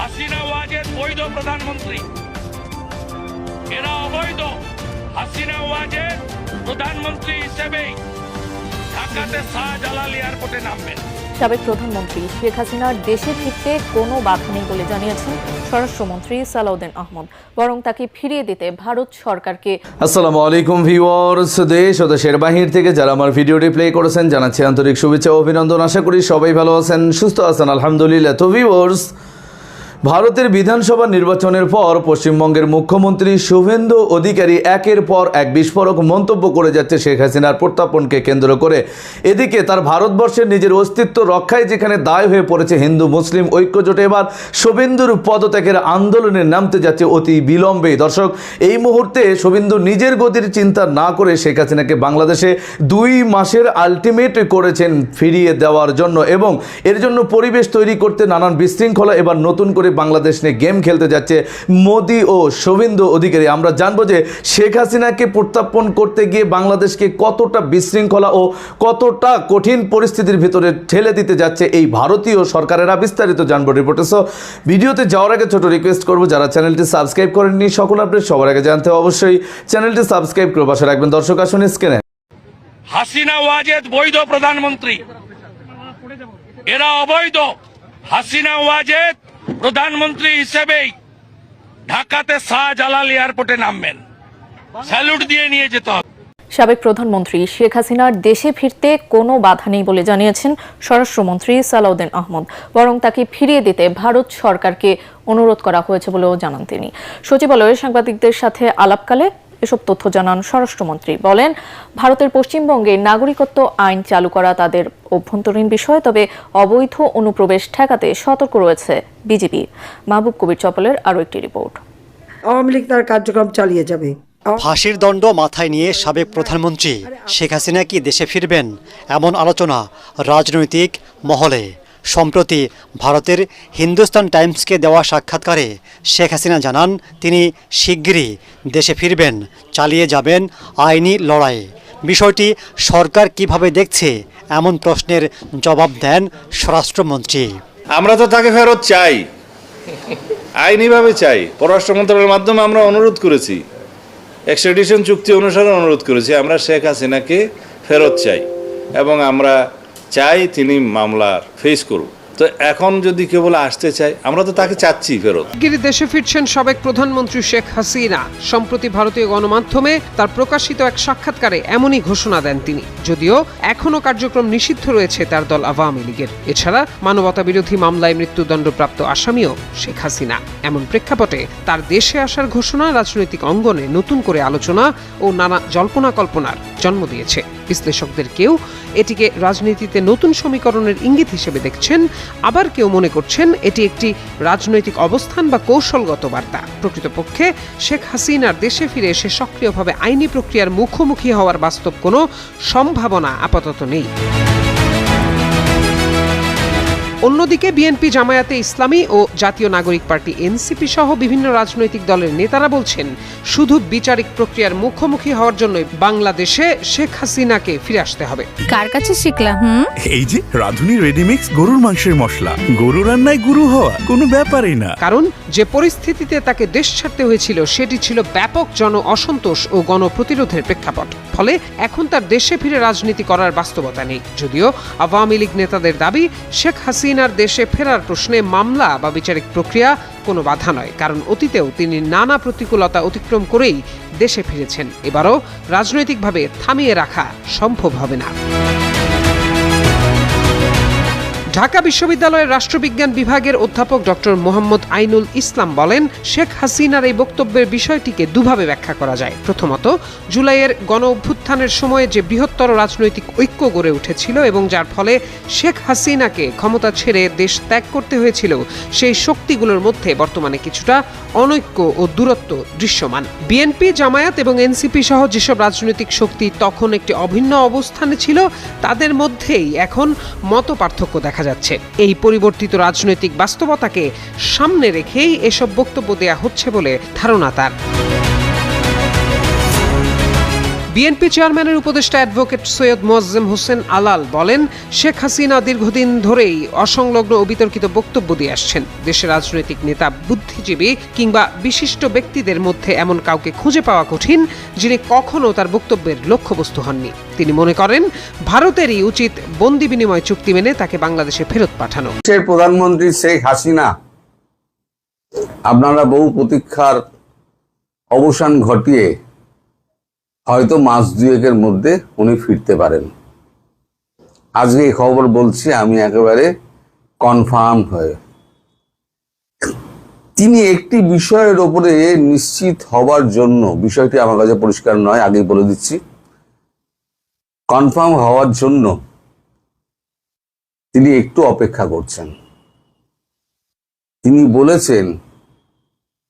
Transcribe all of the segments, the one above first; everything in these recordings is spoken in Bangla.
হাসিনা ওয়াজেদ বৈধ প্রধানমন্ত্রী, এরা অবৈধ। হাসিনা ওয়াজেদ প্রধানমন্ত্রী হিসেবেই ঢাকাতে শাহজালাল এয়ারপোর্টে নামবেন। সাবেক প্রধানমন্ত্রী শেখ হাসিনার দেশে ফিরতে কোনো বাধা নেই বলে জানিয়েছেন স্বরাষ্ট্রমন্ত্রী সালাউদ্দিন আহমদ, বরং তাকে ফিরিয়ে দিতে ভারত সরকারকে। আসসালামু আলাইকুম ভিউয়ার্স, দেশ ও দেশের বাহির থেকে যারা আমার ভিডিওটি প্লে করেছেন জানাচ্ছি আন্তরিক শুভেচ্ছা ও অভিনন্দন। আশা করি সবাই ভালো আছেন, সুস্থ আছেন, আলহামদুলিল্লাহ। তো ভিউয়ার্স, ভারতের বিধানসভা নির্বাচনের পর পশ্চিমবঙ্গের মুখ্যমন্ত্রী শুভেন্দু অধিকারী একের পর এক বিস্ফোরক মন্তব্য করে যাচ্ছে শেখ হাসিনার প্রত্যাপনকে কেন্দ্র করে। এদিকে তার ভারতবর্ষের নিজের অস্তিত্ব রক্ষায় যেখানে দায় হয়ে পড়েছে হিন্দু মুসলিম ঐক্যজোট, এবার শুভেন্দুর পদত্যাগের আন্দোলনে নামতে যাচ্ছে অতি বিলম্বে। দর্শক, এই মুহূর্তে শুভেন্দু নিজের গতির চিন্তা না করে শেখ হাসিনাকে বাংলাদেশে 2 মাসের আলটিমেট করেছেন ফিরিয়ে দেওয়ার জন্য, এবং এর জন্য পরিবেশ তৈরি করতে নানান বিশৃঙ্খলা এবার নতুন করে বাংলাদেশ নিয়ে গেম খেলতে যাচ্ছে মোদি ও শুভেন্দু অধিকারী। আমরা জানবো যে শেখ হাসিনাকে প্রত্যাপন করতে গিয়ে বাংলাদেশকে কতটা বিশৃঙ্খলা ও কতটা কঠিন পরিস্থিতির ভিতরে ঠেলে দিতে যাচ্ছে এই ভারতীয় সরকারেরা, বিস্তারিত জানবো রিপোর্টে। সো ভিডিওতে যাওয়ার আগে ছোট রিকোয়েস্ট করবো, যারা চ্যানেলটি সাবস্ক্রাইব করেননি সকল আপডেট সবার আগে জানতে অবশ্যই চ্যানেলটি সাবস্ক্রাইব করে পাশে রাখবেন। দর্শক আসুন স্ক্রিনে। হাসিনা ওয়াজেদ বৈধ প্রধানমন্ত্রী, এরা অবৈধ। হাসিনা ওয়াজেদ প্রধানমন্ত্রী হিসেবেই ঢাকাতে শাহজালাল এয়ারপোর্টে নামবেন, স্যালুট দিয়ে নিয়ে যেতে হবে। সাবেক প্রধানমন্ত্রী শেখ হাসিনার দেশে ফিরতে কোনো বাধা নেই বলে জানিয়েছেন স্বরাষ্ট্রমন্ত্রী সালাউদ্দিন আহমদ, বরং তাকে ফিরিয়ে দিতে ভারত সরকারকে অনুরোধ করা হয়েছে বলেও জানান তিনি। সচিবালয়ে সাংবাদিকদের সাথে আলাপকালে এসব তথ্য জানান স্বরাষ্ট্রমন্ত্রী। বলেন, ভারতের পশ্চিমবঙ্গে নাগরিকত্ব আইন চালু করা তাদের অভ্যন্তরীণ বিষয়, তবে অবৈধ অনুপ্রবেশ ঠেকাতে সতর্ক রয়েছে বিজেপি। মাহবুব কবির চপলের আরও একটি রিপোর্ট। আওয়ামী লীগ তার কার্যক্রম চালিয়ে যাবে। ফাঁসির দণ্ড মাথায় নিয়ে সাবেক প্রধানমন্ত্রী শেখ হাসিনা কি দেশে ফিরবেন, এমন আলোচনা রাজনৈতিক মহলে। সম্প্রতি ভারতের হিন্দুস্তান টাইমসকে দেওয়া সাক্ষাৎকারে শেখ হাসিনা জানান তিনি শিগগিরই দেশে ফিরবেন, চালিয়ে যাবেন আইনি লড়াই। বিষয়টি সরকার কিভাবে দেখছে, এমন প্রশ্নের জবাব দেন স্বরাষ্ট্রমন্ত্রী। আমরা তো তাকে ফেরত চাই, আইনিভাবে চাই। পররাষ্ট্র মন্ত্রণালয়ের মাধ্যমে আমরা অনুরোধ করেছি, এক্সট্রাডিশন চুক্তি অনুসারে অনুরোধ করেছি। আমরা শেখ হাসিনাকে ফেরত চাই এবং আমরা চাই তিনি মামলার ফেস করুন। তো এখন যদি কেউ বলে আসতে চাই, আমরা তো তাকে চাচ্ছি ফেরত। গিরি দেশে ফিরছেন সাবেক প্রধানমন্ত্রী শেখ হাসিনা। সম্প্রতি ভারতীয় গণমাধ্যমে তার প্রকাশিত এক সাক্ষাৎকারে এমনই ঘোষণা দেন তিনি, যদিও এখনও কার্যক্রম নিষিদ্ধ রয়েছে তার দল আওয়ামী লীগের। এছাড়া মানবতা বিরোধী মামলায় মৃত্যুদণ্ডপ্রাপ্ত আসামিও শেখ হাসিনা। এমন প্রেক্ষাপটে তার দেশে আসার ঘোষণা রাজনৈতিক অঙ্গনে নতুন করে আলোচনা ও নানা জল্পনা কল্পনার জন্ম দিয়েছে। বিশ্লেষকদের কেউ এটিকে রাজনীতিতে নতুন সমীকরণের ইঙ্গিত হিসেবে দেখছেন, আবার কেউ মনে করছেন এটি একটি রাজনৈতিক অবস্থান বা কৌশলগত বার্তা। প্রকৃতপক্ষে শেখ হাসিনার দেশে ফিরে এসে সক্রিয়ভাবে আইনি প্রক্রিয়ার মুখোমুখি হওয়ার বাস্তব কোনো সম্ভাবনা আপাতত নেই। অন্যদিকে বিএনপি, জামায়াতে ইসলামী ও জাতীয় নাগরিক পার্টি এনসিপি সহ বিভিন্ন রাজনৈতিক দলের নেতারা বলছেন, শুধু বিচারিক প্রক্রিয়ার মুখোমুখি হওয়ার জন্য বাংলাদেশে শেখ হাসিনাকে ফিরে আসতে হবে। কার কাছে শিখলাম? এই যে রাধুনী রেডিমিক্স গরুর মাংসের মশলা, গরু রান্নায় গুরু হওয়া কোনো ব্যাপারই না। কারণ যে পরিস্থিতিতে তাকে দেশ ছাড়তে হয়েছিল সেটি ছিল ব্যাপক জন অসন্তোষ ও গণপ্রতিরোধের প্রেক্ষাপট। ফলে এখন তার দেশে ফিরে রাজনীতি করার বাস্তবতা নেই। যদিও আওয়ামী লীগ নেতাদের দাবি, শেখ হাসিনার দেশে ফেরার প্রশ্নে মামলা বা বিচারিক প্রক্রিয়া কোনো বাধা নয়, কারণ অতীতেও তিনি নানা প্রতিকূলতা অতিক্রম করেই দেশে ফিরেছেন। এবারও রাজনৈতিকভাবে থামিয়ে রাখা সম্ভব হবে না। ঢাকা বিশ্ববিদ্যালয়ের রাষ্ট্রবিজ্ঞান বিভাগের অধ্যাপক ডক্টর মোহাম্মদ আইনুল ইসলাম বলেন, শেখ হাসিনার এই বক্তব্যের বিষয়টিকে দুভাবে ব্যাখ্যা করা যায়। প্রথমত, জুলাইয়ের গণ অভ্যুত্থানের সময়ে যে বৃহত্তর রাজনৈতিক ঐক্য গড়ে উঠেছিল এবং যার ফলে শেখ হাসিনাকে ক্ষমতা ছেড়ে দেশ ত্যাগ করতে হয়েছিল, সেই শক্তিগুলোর মধ্যে বর্তমানে কিছুটা অনৈক্য ও দূরত্ব দৃশ্যমান। বিএনপি, জামায়াত এবং এনসিপি সহ যেসব রাজনৈতিক শক্তি তখন একটি অভিন্ন অবস্থানে ছিল, তাদের মধ্যেই এখন মত পার্থক্য দেখা যাচ্ছে। এই পরিবর্তিত রাজনৈতিক বাস্তবতাকে সামনে রেখেই এসব বক্তব্য দেয়া হচ্ছে বলে ধারণা তার। বিএনপি চেয়ারম্যানের উপদেষ্টা অ্যাডভোকেট সৈয়দ মোয়াজ্জেম হোসেন আলাল বলেন, শেখ হাসিনা দীর্ঘদিন ধরেই অসংলগ্ন ও বিতর্কিত বক্তব্য দিয়ে আসছেন। দেশের রাজনৈতিক নেতা, বুদ্ধিজীবী কিংবা বিশিষ্ট ব্যক্তিদের মধ্যে এমন কাউকে খুঁজে পাওয়া কঠিন যিনি কখনো তার বক্তব্যের লক্ষ্যবস্তু হননি। তিনি মনে করেন ভারতেরই উচিত বন্দি বিনিময় চুক্তি মেনে তাকে বাংলাদেশে ফেরত পাঠানো। দেশের প্রধানমন্ত্রী শেখ হাসিনা আপনারা বহু প্রতীক্ষার অবসান ঘটিয়ে হয়তো মাস দুয়েকের মধ্যে উনি ফিরতে পারেন। আজকে এই খবর বলছি আমি একেবারে কনফার্ম হয়ে। তিনি একটি বিষয়ের ওপরে নিশ্চিত হবার জন্য, বিষয়টি আমার কাছে পরিষ্কার নয়, আগেই বলে দিচ্ছি, কনফার্ম হওয়ার জন্য তিনি একটু অপেক্ষা করছেন। তিনি বলেছেন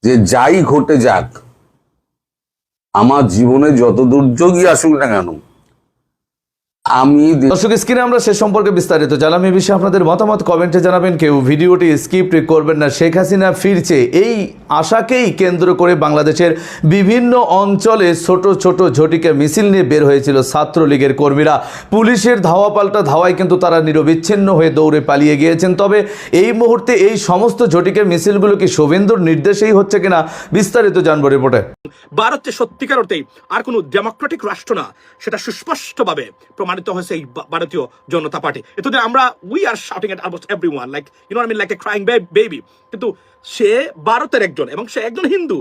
যে যাই ঘটে যাক, আমার জীবনে যত দুর্যোগই আসুক না কেন, আমি দর্শক স্ক্রিনে আমরা সে সম্পর্কে বিস্তারিত জানলাম। এই বিষয়ে আপনাদের মতামত কমেন্টে জানাবেন। কেউ ভিডিওটি স্কিপ করবেন না। শেখ হাসিনা ফিরছে, এই আশাকেই কেন্দ্র করে বাংলাদেশের বিভিন্ন অঞ্চলে ছোট ছোট ঝটিকা মিছিল নিয়ে বের হয়েছিল ছাত্রলীগের কর্মীরা। পুলিশের ধাওয়া পাল্টা ধাওয়ায় কিন্তু তারা নিরবিচ্ছিন্ন হয়ে দৌড়ে পালিয়ে গিয়েছেন। তবে এই মুহূর্তে এই সমস্ত ঝটিকা মিছিলগুলো কি শুভেন্দুর নির্দেশেই হচ্ছে কিনা, বিস্তারিত জানবো রিপোর্টে। ভারত যে সত্যিকার অর্থেই আর কোনো ডেমোক্রেটিক রাষ্ট্র না, সেটা সুস্পষ্টভাবে প্রমাণিত হয়েছে এই ভারতীয় জনতা পার্টি। এতে আমরা we are shouting at almost everyone, like you know I mean, like a crying baby. কিন্তু সে ভারতের একজন এবং সে একজন হিন্দু।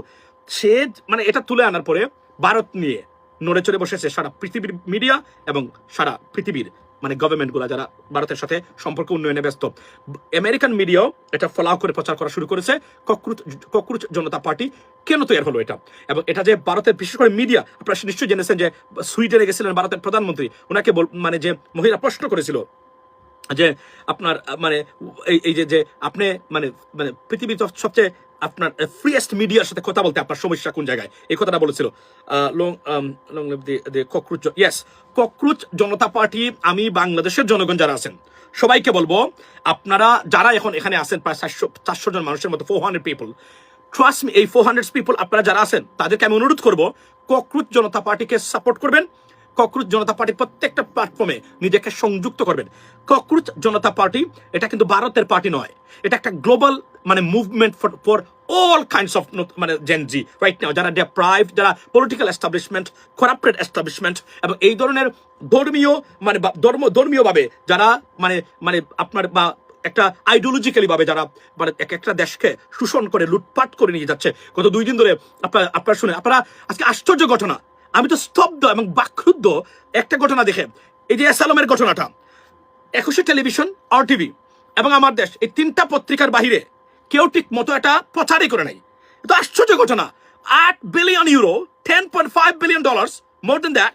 সে মানে এটা তুলে আনার পরে ভারত নিয়ে নড়ে চড়ে বসেছে সারা পৃথিবীর মিডিয়া এবং সারা পৃথিবীর মানে গভর্নমেন্টগুলো যারা ভারতের সাথে সম্পর্ক উন্নয়নে ব্যস্ত। আমেরিকান মিডিয়াও এটা ফলাও করে প্রচার করা শুরু করেছে। ককরোচ জনতা পার্টি কেন তৈরি হলো এটা, এবং এটা যে ভারতের বিশেষ করে মিডিয়া, আপনারা নিশ্চয়ই জেনেছেন যে সুইডেনে গেছিলেন ভারতের প্রধানমন্ত্রী, ওনাকে মানে যে মহিলা প্রশ্ন করেছিল যে আপনার মানে এই যে আপনি মানে মানে পৃথিবীর সবচেয়ে আপনার ফ্রিয়েস্ট মিডিয়ার সাথে কথা বলতে আপনার সমস্যা কোন জায়গায়, এই কথাটা বলেছিল। ককরোচ জনতা পার্টি, আমি বাংলাদেশের জনগণ যারা আছেন সবাইকে বলবো, আপনারা যারা এখন এখানে আছেন প্রায় 400 জন মানুষের মতো, 400 পিপল, ট্রাস্ট মি, এই 400 পিপল আপনারা যারা আছেন তাদেরকে আমি অনুরোধ করবো ককরোচ জনতা পার্টিকে সাপোর্ট করবেন। ককরোচ জনতা পার্টির প্রত্যেকটা প্ল্যাটফর্মে নিজেকে সংযুক্ত করবেন। ককরোচ জনতা পার্টি এটা কিন্তু ভারতের পার্টি নয়, এটা একটা গ্লোবাল মানে movement for all kinds of মানে জেনজি রাইট নাও, যারা ডেপ্রাইভড, যারা পলিটিক্যাল এস্টাবলিশমেন্ট, করাপ্টেড এস্টাবলিশমেন্ট, এবং এই ধরনের ধর্মীয় মানে ধর্মীয়ভাবে যারা মানে মানে আপনার বা একটা আইডিওলজিক্যালি ভাবে যারা মানে একটা দেশকে শোষণ করে লুটপাট করে নিয়ে যাচ্ছে। গত 2 দিন ধরে আপনারা শুনে আপনারা আজকে আশ্চর্য ঘটনা, আমি তো স্তব্ধ এবং বাকরুদ্ধ একটা ঘটনা দেখে। এই যে অ্যাসালামের ঘটনাটা, 21 টেলিভিশন, RTV এবং আমার দেশ, এই 3টা পত্রিকার বাহিরে কেউ ঠিক মতো এটা প্রচারই করে নাই। এটা আশ্চর্য ঘটনা। 8 billion euro, $10.5 billion, more than that,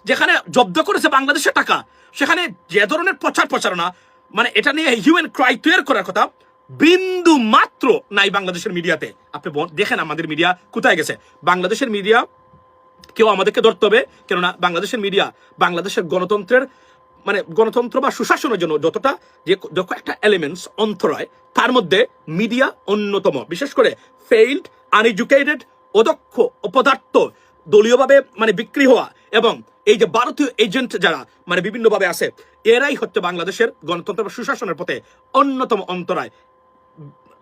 যেখানে জব্দ করেছে বাংলাদেশের টাকা, সেখানে যে ধরনের প্রচারণা মানে এটা নিয়ে হিউম্যান ক্রাই তৈরি করার কথা বিন্দু মাত্র নাই বাংলাদেশের মিডিয়াতে। আপনি দেখেন আমাদের মিডিয়া কোথায় গেছে। বাংলাদেশের মিডিয়া কেউ আমাদেরকে ধরতে হবে, কেননা বাংলাদেশের মিডিয়া বাংলাদেশের গণতন্ত্রের মানে গণতন্ত্র বা সুশাসনের জন্য যতটা যে একটা এলিমেন্টস অন্তরায়, তার মধ্যে মিডিয়া অন্যতম। বিশেষ করে ফেইল্ড, আনএডুকেটেড, অদক্ষ, অপদার্থ, দলীয়ভাবে মানে বিক্রি হওয়া এবং এই যে ভারতীয় এজেন্ট যারা মানে বিভিন্নভাবে আছে, এরাই হচ্ছে বাংলাদেশের গণতন্ত্র বা সুশাসনের পথে অন্যতম অন্তরায়।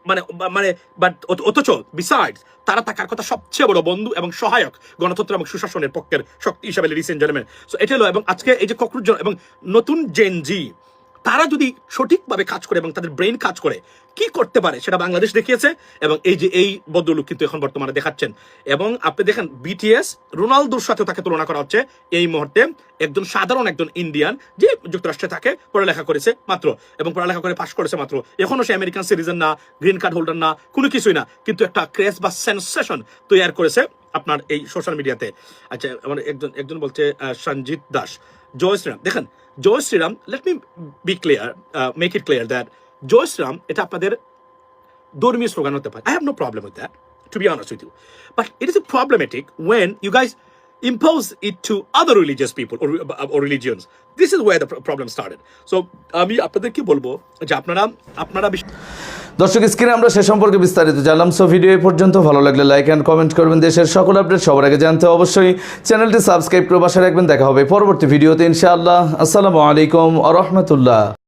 মানে মানে বাট অথচ বিসাইডস তারা থাকার কথা সবচেয়ে বড় বন্ধু এবং সহায়ক গণতন্ত্র এবং সুশাসনের পক্ষের শক্তি হিসাবে, লেডিস এন্ড জেন্টলম্যান। সো এটা হলো, এবং আজকে এই যে ককরোচ এবং নতুন জেনজি, তারা যদি সঠিকভাবে কাজ করে এবং তাদের ব্রেন কাজ করে, কি করতে পারে সেটা বাংলাদেশ দেখিয়েছে। এবং এই যে এই ভদ্রলোক কিন্তু এখন বর্তমানে দেখাচ্ছেন। এবং আপনি দেখেন BTS রোনালদোর সাথে তাকে তুলনা করা হচ্ছে এই মুহূর্তে। একজন সাধারণ একজন ইন্ডিয়ান যে যুক্তরাষ্ট্রে থাকে, পড়ালেখা করেছে মাত্র এবং পড়ালেখা করে পাশ করেছে মাত্র, এখনো সে আমেরিকান সিটিজেন না, গ্রিন কার্ড হোল্ডার না, কোনো কিছুই না, কিন্তু একটা ক্রেজ বা সেন্সেশন তৈরি করেছে আপনার এই সোশ্যাল মিডিয়াতে। আচ্ছা, আমার একজন বলছে সঞ্জিত দাস, জয় শ্রীরাম। দেখেন Jai Shriram, let me be clear, make it clear that Jai Shriram এটা আপনাদের ধর্মীয় স্লোগান হতে পারে। I have no problem with that, to be honest with you. But it is problematic when you guys impose it to other religious people or religions. This is where the problem started. So আমি আপনাদেরকে বলবো যে আপনারা দর্শক, স্ক্রিনে আমরা সে সম্পর্কে বিস্তারিত জানলাম। সো ভিডিও এই পর্যন্ত, ভালো লাগলে লাইক অ্যান্ড কমেন্ট করবেন। দেশের সকল আপডেট সবার আগে জানতে অবশ্যই চ্যানেলটি সাবস্ক্রাইব করে পাশে রাখবেন। দেখা হবে পরবর্তী ভিডিওতে ইনশাআল্লাহ। আসসালামু আলাইকুম ওয়া রাহমাতুল্লাহ।